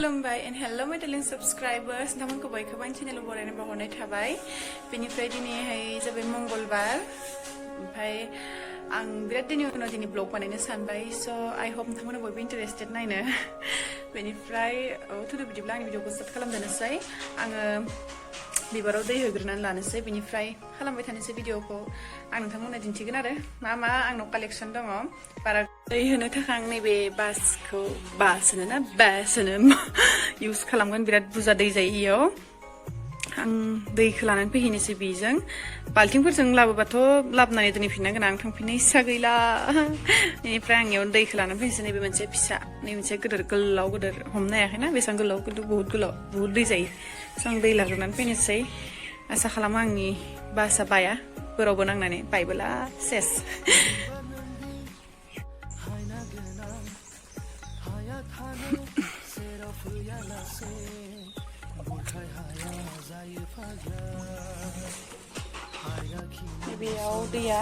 खुलुमबाय and hello my darling subscribers नोंथांमोनखौ बयखौबो आंनि चेनेलाव बरायनाय बावहरनाय थाबाय बेनिफ्राय दिनैहाय जाबाय मंगलबार ओमफ्राय आं बिराद दिननि उनाव दिनै ब्लग बानायनो सानबाय so I hope नोंथांमोना बयबो इन्टारेस्टेड नायनो बेनिफ्राय थुदो बिदिब्ला आंनि भिडिअखौ स्टार्ट खालामजानोसै आङो बिबाराव दै होग्रोनानै लानोसै बेनिफ्राय खालामबाय थानोसै भिडिअखौ आं नोंथांमोननो दिन्थिगोन आरो मा आंनाव कालेक्सन दङ बारा दै होनो थाखाय आं नैबे बास होनो इउज खालामगोन बिराद बुरजा दै जायो इयाव आं दैखौ लानानै फैहैनोसै बेजों बाल्थिंफोरजों लाबोबाथ' लाबोनानै दोनफिननांगोन आं थांफिननो इस्सा गैला बेनिफ्राय आं इयाव दैखौ लानानै फैनोसै नैबे मोनसे फिसा नै मोनसे गोलाव हमनो हायाखैना बेसेबां गोलाव खिन्थु बहुत दै जायो स' आं दै लाग्रोनानै फैनोसै आसा खालामो आंनि बासआ बाया बोरावबो नांनानै बायबोला सेस बेयाव दैया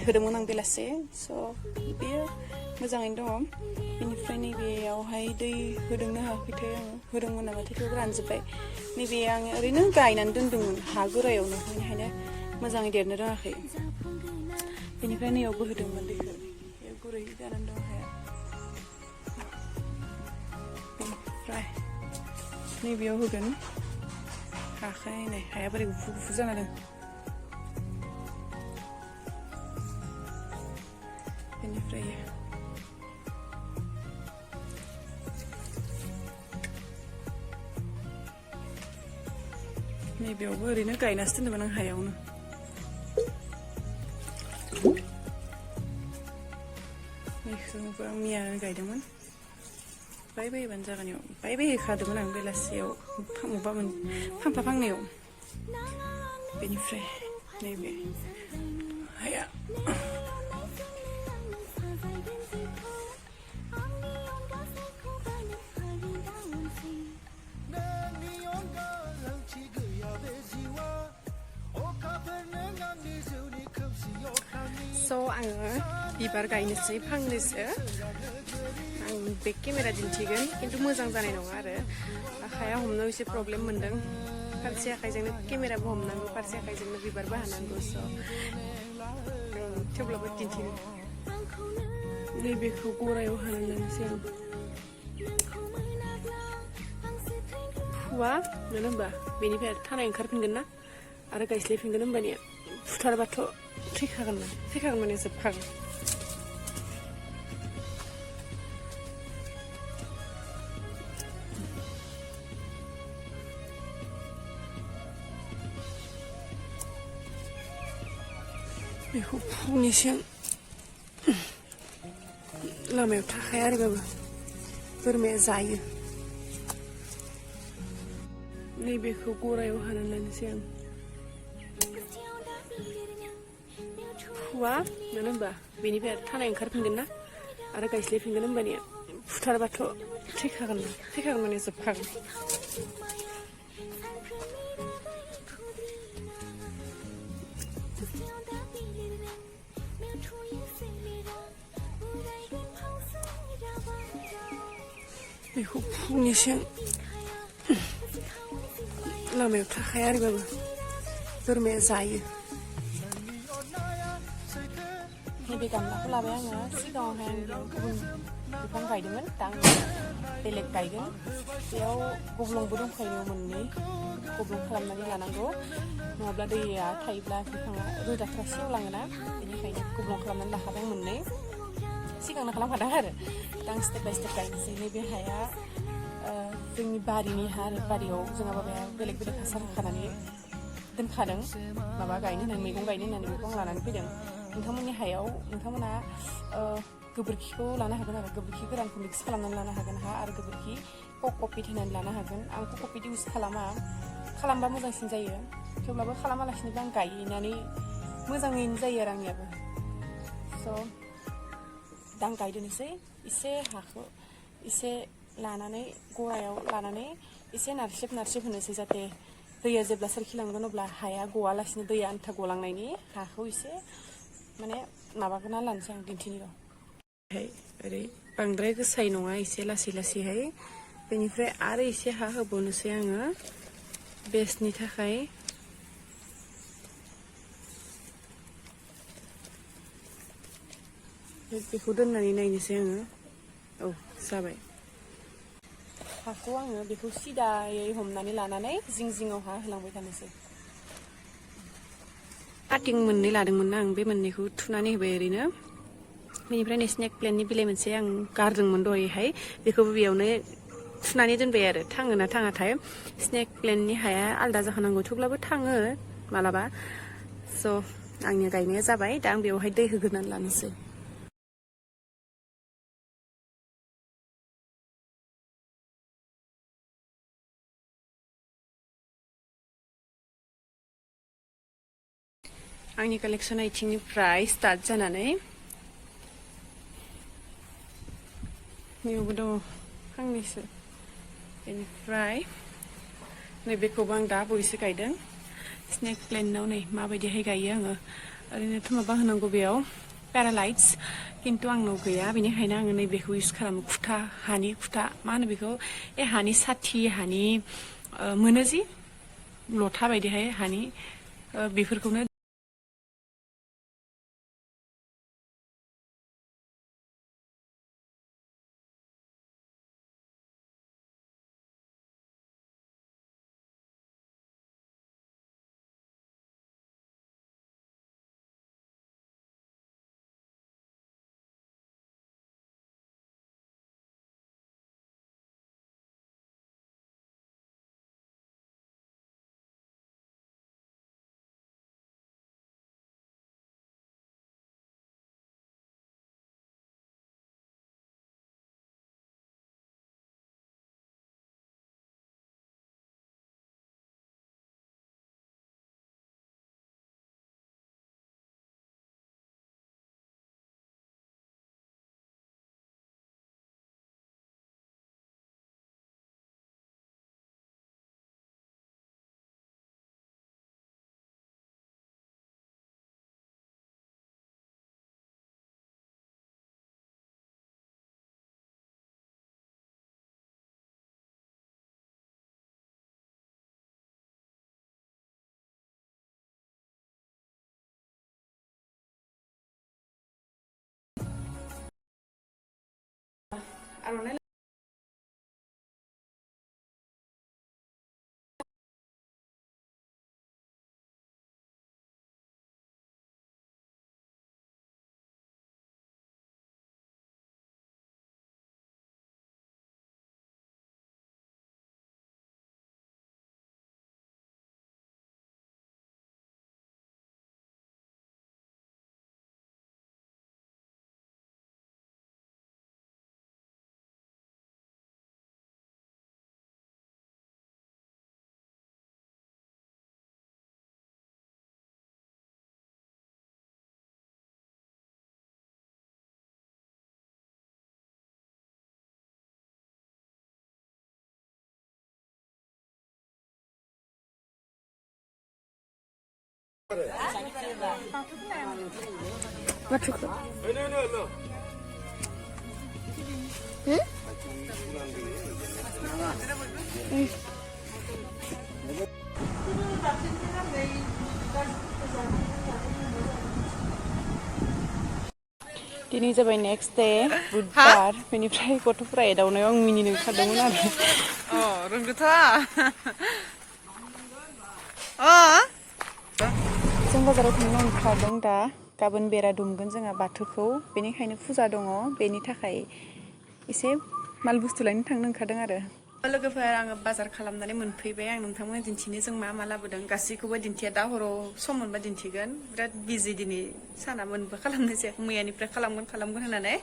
होदोंमोन आं बेलासे स' बेयो मोजाङैनो दङ बेनिफ्राय नैबेयावहाय दै होदोंनो हायाखैथाय आङो होदोंमोन नामाथाय थेवबो रानजोब्बाय नैबे आङो ओरैनो गायनानै दोन्दोंमोन हा गोरायावनो बेनिखायनो मोजाङै देरनो रोङाखै बेनिफ्राय नैयावबो होदोंमोन दैखौ बेयाव गुरै जानानै दं हाया बेनिफ्राय नैबेयाव होगोन हाखै नै हाया बोरै गुफुर जाना दं बेनिफ्राय नैबेयावबो ओरैनो गायनासो दोन्दोंमोन आं हायावनो बेखौबो आं मैयानो गायदोंमोन बायबानो जागोन बायहोखादोंमोन आं बेलासियाव फांफा फांनैयाव बेनिफ्राय नैबे हाया स' आङो बिबार गायनोसै फांनैसो आं बेक केमेरा दिन्थिगोन खिन्थु मोजां जानाय नङा आरो आखाइया हमनायाव एसे प्रब्लेम मोनदों फारसे आखाइजोंनो केमेराबो हमनांगौ फारसे आखाइजोंनो बिबारबो हानांगौ स' थेवब्लाबो दिन्थिगोन नैबेखौ गरायाव हानानै लानोसै आं फुवा मानो होनबा बेनिफ्राय थानाय ओंखारफिनगोन ना आरो गायस्लायफिनगोन होनबानिया फुथारबाथ' थैखागोन माने जोबखागोन बेखौ फुंनिसिम लामायाव थाखाया आरोबाबो बोरमाया जायो नैबेखौ गरायाव हानानै लानोसै आं फुवा मानो होनबा बेनिफ्राय थानाय ओंखारफिनगोन ना आरो गायस्लायफिनगोन होनबानिया फुथारबाथ' थैखागोन माने जोबखागोन बेखौ फुंनिसिम लामायाव थाखाया आरोबाबो बोरमाया जायो नैबे गामलाखौ लाबाय आङो सिगाङावहाय आं गुबुन बिफां गायदोंमोन दा आं बेलेग गायगोन बेयाव गब्लंबो दंखायो मोननै गब्लं खालामनानै लानांगौ नङाब्ला दैया थायोब्ला बिफाङा रोदाफ्रा सेवलाङोना बेनिखायनो गब्लं खालामनानै लाखादों मोननै सिगांनो खालामखादों आरो दा आं स्टेप बाय स्टेप गायनोसै नैबे हाया जोंनि बारिनि हा आरो बारियाव जोंहा बाबाया बेलेग हासार होखानानै दोनखादों माबा गायनो होननानै मैगं गायनो होननानै बेखौ आं लानानै फैदों नोंथांमोननि हायाव नोंथांमोना गोबोरखिखौ लानो हागोन आरो गोबोरखि गोरानखौ मिक्स खालामनानै लानो हागोन हा आरो गोबोरखि कक'पिट होनानै लानो हागोन आं कक'पिट इउज खालामबा मोजांसिन जायो थेवब्लाबो खालामालासिनोबो आं गायनानै मोजाङैनो जायो आरो आंनियाबो स' दा आं गायदोनोसै एसे हाखौ एसे लानानै गरायाव लानानै एसे नारसिब होनोसै जाहाथे दैया जेब्ला सोरखिलांगोन अब्ला हाया गवालासिनो दैया आन्था गलांनायनि हाखौ एसे माने माबागोना लानोसै आं दिन्थिनि र' ओरै बांद्राय गोसायै नङा एसे लासैहाय बेनिफ्राय आरो एसे हा होबावनोसै आङो बेसनि थाखाय बेखौ दोननानै नायनोसै आङो औ जाबाय हाखौ आङो बेखौ सिदायै हमनानै लानानै जिं जिङाव हा होलांबाय थानोसै काटिं मोननै लादोंमोन आं बे मोननैखौ थुनानै होबाय ओरैनो बेनिफ्राय स्नेक प्लेन्टनि बिलाइ मोनसे आं गारदोंमोन दहायहाय बेखौबो बेयावनो थुनानै दोनबाय आरो थाङोना थाङाथाय स्नेक प्लेन्टनि हाया आलदा जाखानांगौ थेवब्लाबो थाङो मालाबा स' आंनि गायनाया जाबाय दा आं बेवहाय दै होग्रोनानै लानोसै आंनि कालेक्सना इथिंनिफ्राय स्टार्ट जानानै नैयावबो दङ फांनैसो बेनिफ्राय नैबेखौबो आं दा बावैसो गायदों स्नेक प्लेन्टआव नै माबायदिहाय गायो आङो ओरैनोथ' माबा होनांगौ बेयाव पेरालाइट्स खिन्थु आंनाव गैया बेनिखायनो आङो नैबेखौ इउज खालामो खुथा हानि खुथा मा होनो बेखौ हानि साथि हानि मोनो जि लथा बायदिहाय हानि बेफोरखौनो आर'नाइ बाथौखौ दिनै जाबाय नेक्स्ट डे बुधबार बेनिफ्राय गथ'फोरा एदावनायाव आं मिनिनो ओंखारदोंमोन आरो रोंगौथ' जों बाजाराव थांनो ओंखारदों दा गाबोन बेरा दुमगोन जोंहा बाथौखौ बेनिखायनो फुजा दङ बेनि थाखाय एसे माल बुस्थु लायनो थांनो ओंखारदों आरो लोगोफोर आङो बाजार खालामनानै मोनफैबाय आं नोंथांमोन दिन्थिनो जों मा मा लाबोदों गासैखौबो दिन्थिया दा हराव सम मोनबा दिन्थिगोन बिराद बिजि दिनै साना मोनबो खालामनाय जायाखै मैयानिफ्राय खालामगोन होननानै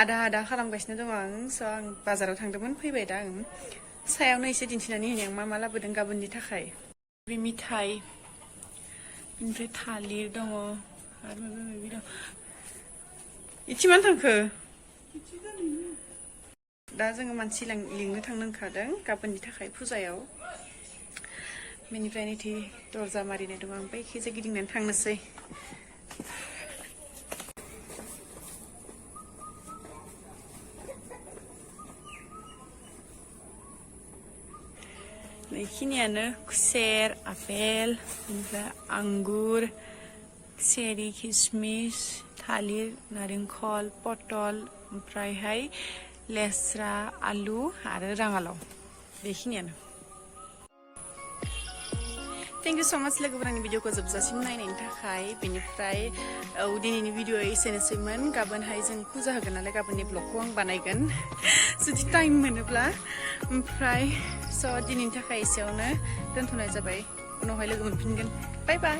आदा खालामगासिनो दङ आं स' आं बाजाराव थांदोंमोन फैबाय दा आं सायावनो एसे दिन्थिनानै होनो आं मा मा लाबोदों गाबोननि थाखाय बे मिथाइ बेनिफ्राय थालिर दङ आरो माबा माबि दं इथिमान थांखो दा जोङो मानसि लिंनो थांनो ओंखारदों गाबोननि थाखाय फुजायाव बेनिफ्राय नैथि दरजा मारिनाय दङ आं बैखिजा गिदिंनानै थांनोसै बेखिनियानो खुसेर आपेल ओमफ्राय आंगुर सेरि किसमिस थालिर नारेंखल पटल ओमफ्रायहाय लेस्रा आलु आरो राङालाव बेखिनियानो थेंक इउ स' माच लोगोफोर आंनि भिडिअखौ जोबजासिम नायनायनि थाखाय बेनिफ्राय दिनैनि भिडिअआ एसेनोसैमोन गाबोनहाय जों फुजा होगोन नालाय गाबोननि ब्लगखौ आं बानायगोन जुदि टाइम मोनोब्ला ओमफ्राय स' दिनैनि थाखाय एसेयावनो दोनथ'नाय जाबाय उनावहाय लोगो मोनफिनगोन बाय बाय